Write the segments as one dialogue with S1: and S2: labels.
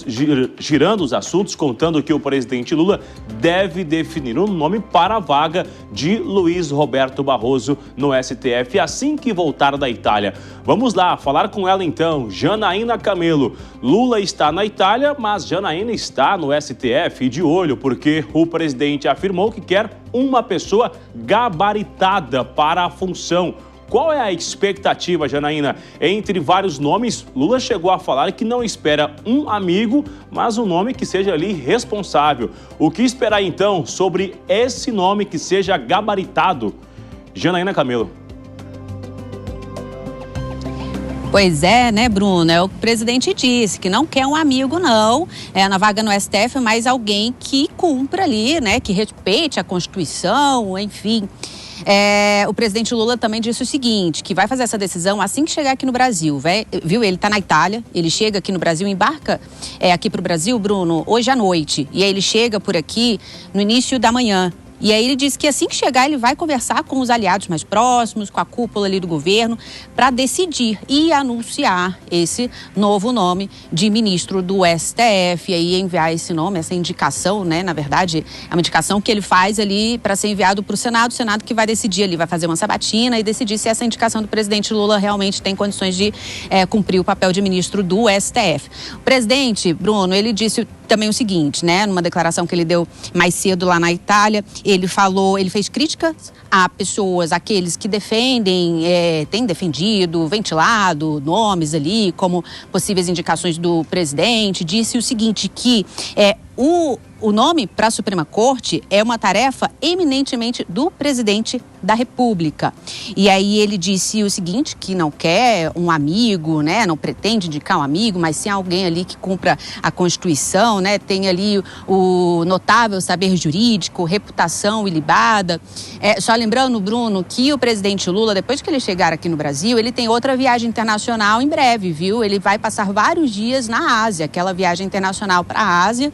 S1: girando os assuntos, contando que o presidente Lula deve definir um nome para a vaga de Luiz Roberto Barroso no STF assim que voltar da Itália. Vamos lá, falar com ela então, Janaína Camelo. Lula está na Itália, mas Janaína está no STF de olho, porque o presidente afirmou que quer uma pessoa gabaritada para a função. Qual é a expectativa, Janaína? Entre vários nomes, Lula chegou a falar que não espera um amigo, mas um nome que seja ali responsável. O que esperar então sobre esse nome que seja gabaritado? Janaína Camelo.
S2: Pois é, né, Bruno? O presidente disse que não quer um amigo, não, na vaga no STF, mas alguém que cumpra ali, né, que respeite a Constituição, enfim. O presidente Lula também disse o seguinte, que vai fazer essa decisão assim que chegar aqui no Brasil, viu? Ele está na Itália, ele chega aqui no Brasil, embarca aqui para o Brasil, Bruno, hoje à noite. E aí ele chega por aqui no início da manhã. E aí ele disse que assim que chegar ele vai conversar com os aliados mais próximos, com a cúpula ali do governo, para decidir e anunciar esse novo nome de ministro do STF. E aí enviar esse nome, essa indicação, né? Na verdade, é uma indicação que ele faz ali para ser enviado para o Senado que vai decidir ali, vai fazer uma sabatina e decidir se essa indicação do presidente Lula realmente tem condições de cumprir o papel de ministro do STF. O presidente, Bruno, ele disse também o seguinte, né? Numa declaração que ele deu mais cedo lá na Itália, ele fez críticas a pessoas, aqueles que defendem, têm defendido, ventilado nomes ali como possíveis indicações do presidente. Disse o seguinte, que o nome para a Suprema Corte é uma tarefa eminentemente do presidente da República. E aí ele disse o seguinte, que não quer um amigo, né? Não pretende indicar um amigo, mas sim alguém ali que cumpra a Constituição, né? Tem ali o notável saber jurídico, reputação ilibada. Só lembrando, Bruno, que o presidente Lula, depois que ele chegar aqui no Brasil, ele tem outra viagem internacional em breve, viu? Ele vai passar vários dias na Ásia, aquela viagem internacional para a Ásia.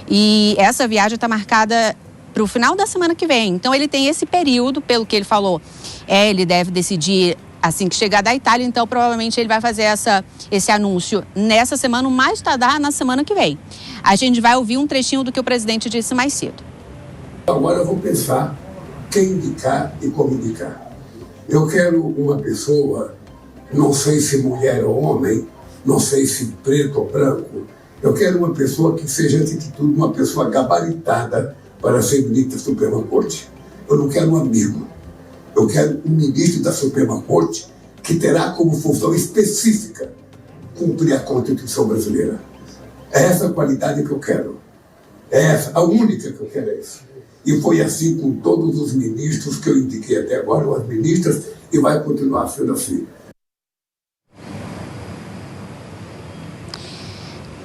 S2: E essa viagem está marcada para o final da semana que vem. Então, ele tem esse período, pelo que ele falou, ele deve decidir assim que chegar da Itália. Então, provavelmente, ele vai fazer esse anúncio nessa semana, o mais tardar na semana que vem. A gente vai ouvir um trechinho do que o presidente disse mais cedo.
S3: Agora eu vou pensar quem indicar e como indicar. Eu quero uma pessoa, não sei se mulher ou homem, não sei se preto ou branco. Eu quero uma pessoa que seja, antes de tudo, uma pessoa gabaritada para ser ministro da Suprema Corte. Eu não quero um amigo. Eu quero um ministro da Suprema Corte que terá como função específica cumprir a Constituição brasileira. É essa a qualidade que eu quero. É essa, a única que eu quero é essa. E foi assim com todos os ministros que eu indiquei até agora, ou as ministras, e vai continuar sendo assim.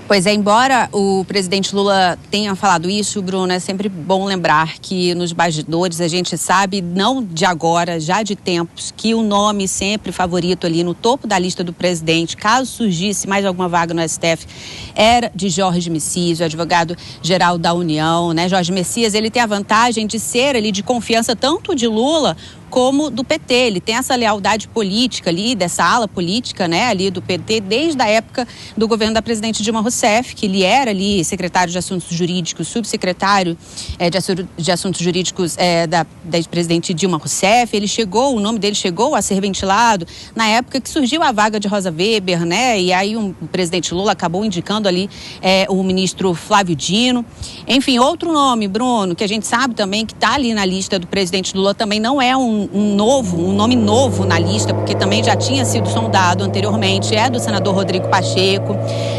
S2: Pois é, embora o presidente Lula tenha falado isso, Bruno, é sempre bom lembrar que nos bastidores a gente sabe, não de agora, já de tempos, que o nome sempre favorito ali no topo da lista do presidente, caso surgisse mais alguma vaga no STF, era de Jorge Messias, o advogado-geral da União, né? Jorge Messias, ele tem a vantagem de ser ali de confiança tanto de Lula como do PT. Ele tem essa lealdade política ali, dessa ala política, né, ali do PT, desde a época do governo da presidente Dilma Rousseff, que ele era ali secretário de Assuntos Jurídicos, subsecretário de Assuntos Jurídicos da ex-presidente Dilma Rousseff. O nome dele chegou a ser ventilado na época que surgiu a vaga de Rosa Weber, né, e aí o presidente Lula acabou indicando ali o ministro Flávio Dino. Enfim, outro nome, Bruno, que a gente sabe também que está ali na lista do presidente Lula, também não é um nome novo na lista, porque também já tinha sido sondado anteriormente, é do senador Rodrigo Pacheco,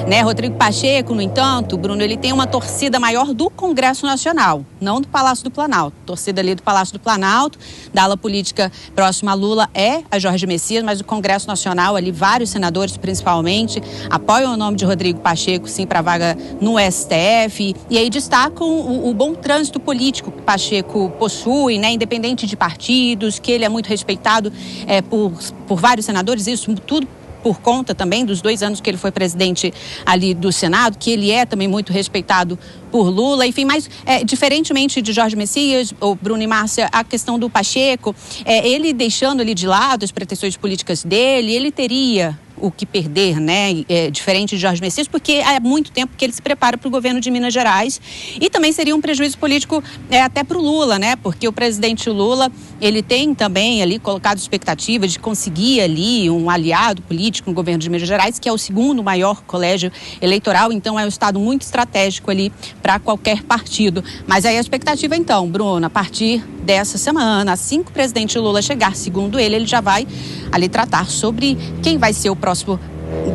S2: né? Rodrigo Pacheco, no entanto, Bruno, ele tem uma torcida maior do Congresso Nacional, não do Palácio do Planalto. Torcida ali do Palácio do Planalto, da ala política próxima a Lula é a Jorge Messias, mas o Congresso Nacional, ali vários senadores principalmente, apoiam o nome de Rodrigo Pacheco, sim, para a vaga no STF, e aí destacam o bom trânsito político que Pacheco possui, né? Independente de partidos, que ele é muito respeitado por vários senadores, isso tudo por conta também dos 2 anos que ele foi presidente ali do Senado, que ele é também muito respeitado por Lula, enfim, mas diferentemente de Jorge Messias, ou Bruno e Márcia, a questão do Pacheco, ele deixando ali de lado as pretensões políticas dele, ele teria o que perder, né? Diferente de Jorge Messias, porque há muito tempo que ele se prepara para o governo de Minas Gerais. E também seria um prejuízo político até para o Lula, né? Porque o presidente Lula, ele tem também ali colocado expectativa de conseguir ali um aliado político no governo de Minas Gerais, que é o segundo maior colégio eleitoral, então é um estado muito estratégico ali para qualquer partido. Mas aí a expectativa então, Bruno, a partir dessa semana, assim que o presidente Lula chegar, segundo ele já vai ali tratar sobre quem vai ser o próximo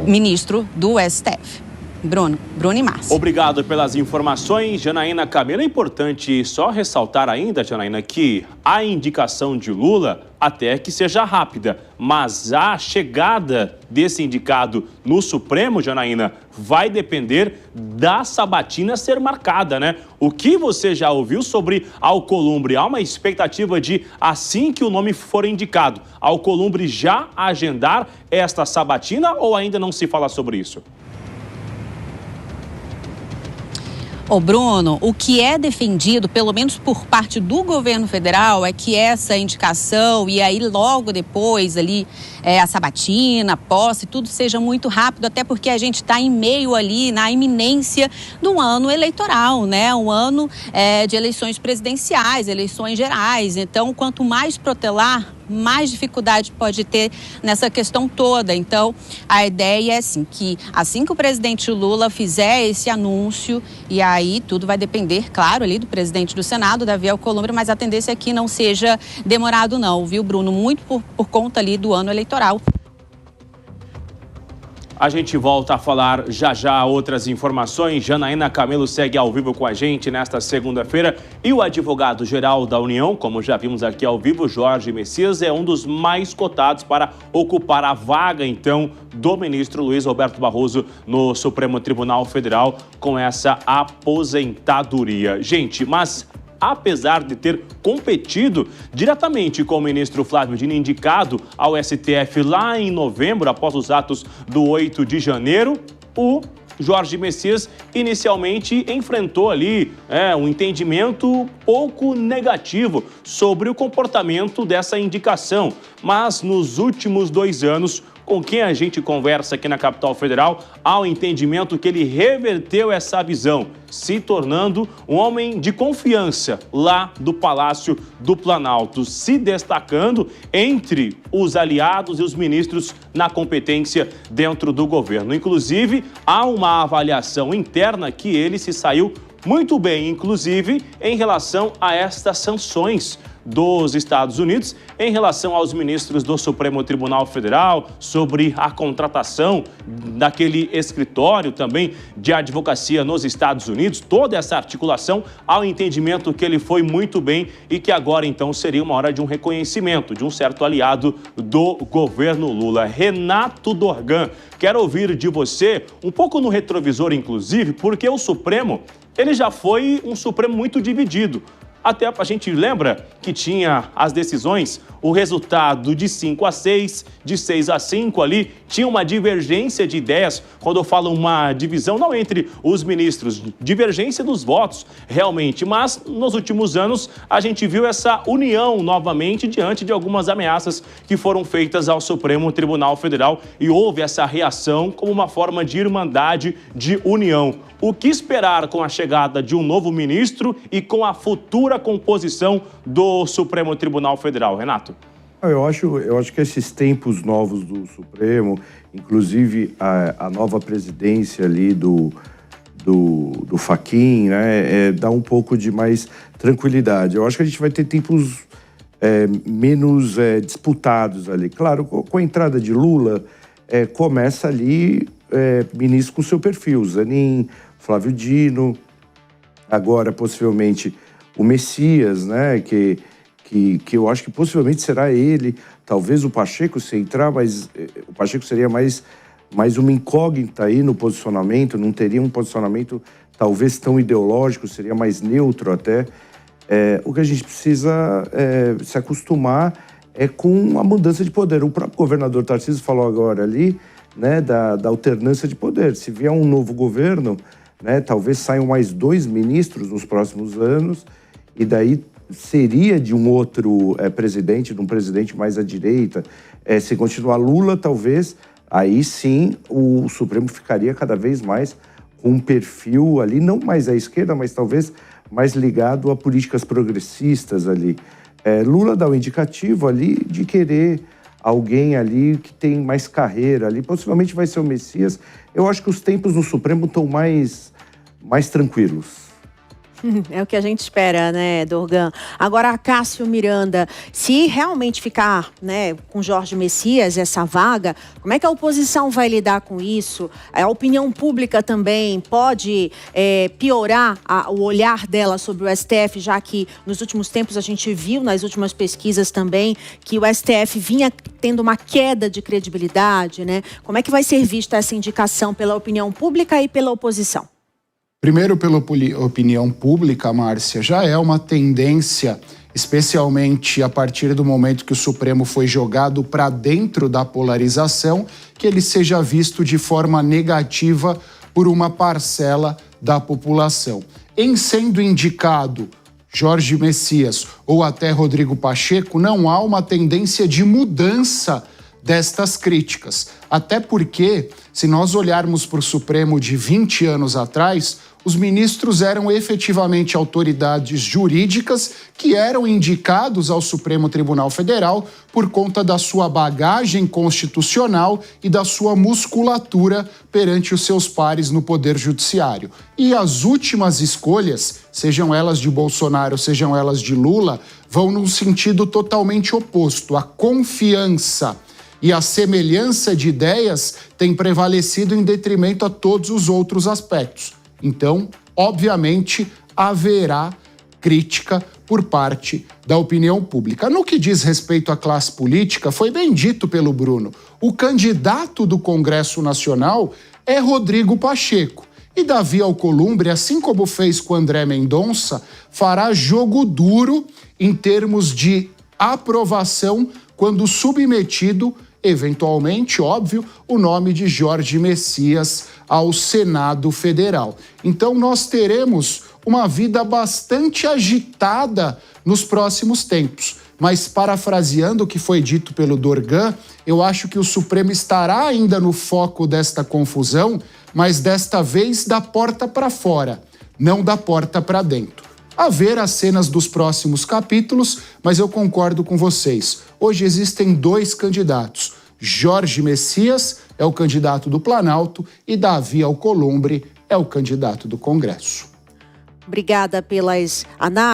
S2: ministro do STF. Bruno e Márcia.
S1: Obrigado pelas informações, Janaína Camelo. É importante só ressaltar ainda, Janaína, que a indicação de Lula até que seja rápida, mas a chegada desse indicado no Supremo, Janaína, vai depender da sabatina ser marcada, né? O que você já ouviu sobre Alcolumbre? Há uma expectativa de, assim que o nome for indicado, Alcolumbre já agendar esta sabatina ou ainda não se fala sobre isso?
S2: Ô Bruno, o que é defendido, pelo menos por parte do governo federal, é que essa indicação e aí logo depois ali a sabatina, a posse, tudo seja muito rápido, até porque a gente está em meio ali na iminência do ano eleitoral, né? Um ano de eleições presidenciais, eleições gerais. Então, quanto mais protelar, mais dificuldade pode ter nessa questão toda. Então, a ideia é assim que o presidente Lula fizer esse anúncio, e aí tudo vai depender, claro, ali do presidente do Senado, Davi Alcolumbre, mas a tendência é que não seja demorado não, viu, Bruno? Muito por conta ali do ano eleitoral.
S1: A gente volta a falar já outras informações. Janaína Camelo segue ao vivo com a gente nesta segunda-feira. E o advogado-geral da União, como já vimos aqui ao vivo, Jorge Messias, é um dos mais cotados para ocupar a vaga, então, do ministro Luiz Roberto Barroso no Supremo Tribunal Federal com essa aposentadoria. Gente, mas apesar de ter competido diretamente com o ministro Flávio Dino, indicado ao STF lá em novembro, após os atos do 8 de janeiro, o Jorge Messias inicialmente enfrentou ali um entendimento pouco negativo sobre o comportamento dessa indicação. Mas nos últimos 2 anos, com quem a gente conversa aqui na Capital Federal, há o entendimento que ele reverteu essa visão, se tornando um homem de confiança lá do Palácio do Planalto, se destacando entre os aliados e os ministros na competência dentro do governo. Inclusive, há uma avaliação interna que ele se saiu muito bem, inclusive em relação a estas sanções dos Estados Unidos em relação aos ministros do Supremo Tribunal Federal, sobre a contratação daquele escritório também de advocacia nos Estados Unidos, toda essa articulação, ao entendimento que ele foi muito bem e que agora então seria uma hora de um reconhecimento de um certo aliado do governo Lula. Renato Dorgan, quero ouvir de você, um pouco no retrovisor inclusive, porque o Supremo, ele já foi um Supremo muito dividido. Até a gente lembra que tinha as decisões, o resultado de 5-6, de 6-5 ali, tinha uma divergência de ideias. Quando eu falo uma divisão, não entre os ministros, divergência dos votos, realmente. Mas nos últimos anos, a gente viu essa união novamente diante de algumas ameaças que foram feitas ao Supremo Tribunal Federal e houve essa reação como uma forma de irmandade, de união. O que esperar com a chegada de um novo ministro e com a futura composição do Supremo Tribunal Federal? Renato?
S4: Eu acho que esses tempos novos do Supremo, inclusive a nova presidência ali do Fachin, né, dá um pouco de mais tranquilidade. Eu acho que a gente vai ter tempos menos disputados ali. Claro, com a entrada de Lula, começa ali ministro com seu perfil, Zanin, Flávio Dino, agora possivelmente o Messias, né, que eu acho que possivelmente será ele, talvez o Pacheco se entrar, mas o Pacheco seria mais uma incógnita aí no posicionamento, não teria um posicionamento talvez tão ideológico, seria mais neutro até. O que a gente precisa se acostumar com a mudança de poder. O próprio governador Tarcísio falou agora ali, né, da alternância de poder. Se vier um novo governo, né, talvez saiam mais 2 ministros nos próximos anos, e daí seria de um outro presidente, de um presidente mais à direita. Se continuar Lula, talvez Aí sim o Supremo ficaria cada vez mais com um perfil ali, não mais à esquerda, mas talvez mais ligado a políticas progressistas ali. Lula dá um indicativo ali de querer alguém ali que tem mais carreira ali, possivelmente vai ser o Messias. Eu acho que os tempos no Supremo estão mais tranquilos.
S5: É o que a gente espera, né, Dorgan? Agora, Cássio Miranda, se realmente ficar, né, com Jorge Messias, essa vaga, como é que a oposição vai lidar com isso? A opinião pública também pode piorar o olhar dela sobre o STF, já que nos últimos tempos a gente viu, nas últimas pesquisas também, que o STF vinha tendo uma queda de credibilidade, né? Como é que vai ser vista essa indicação pela opinião pública e pela oposição?
S6: Primeiro, pela opinião pública, Márcia, já é uma tendência, especialmente a partir do momento que o Supremo foi jogado para dentro da polarização, que ele seja visto de forma negativa por uma parcela da população. Em sendo indicado Jorge Messias ou até Rodrigo Pacheco, não há uma tendência de mudança destas críticas. Até porque, se nós olharmos para o Supremo de 20 anos atrás, os ministros eram efetivamente autoridades jurídicas que eram indicados ao Supremo Tribunal Federal por conta da sua bagagem constitucional e da sua musculatura perante os seus pares no Poder Judiciário. E as últimas escolhas, sejam elas de Bolsonaro, sejam elas de Lula, vão num sentido totalmente oposto. A confiança e a semelhança de ideias tem prevalecido em detrimento a todos os outros aspectos. Então, obviamente, haverá crítica por parte da opinião pública. No que diz respeito à classe política, foi bem dito pelo Bruno, o candidato do Congresso Nacional é Rodrigo Pacheco. E Davi Alcolumbre, assim como fez com André Mendonça, fará jogo duro em termos de aprovação quando submetido, eventualmente, óbvio, o nome de Jorge Messias ao Senado Federal. Então nós teremos uma vida bastante agitada nos próximos tempos. Mas parafraseando o que foi dito pelo Dorgan, eu acho que o Supremo estará ainda no foco desta confusão, mas desta vez da porta para fora, não da porta para dentro. A ver as cenas dos próximos capítulos, mas eu concordo com vocês. Hoje existem dois candidatos. Jorge Messias é o candidato do Planalto e Davi Alcolumbre é o candidato do Congresso.
S5: Obrigada pelas análises.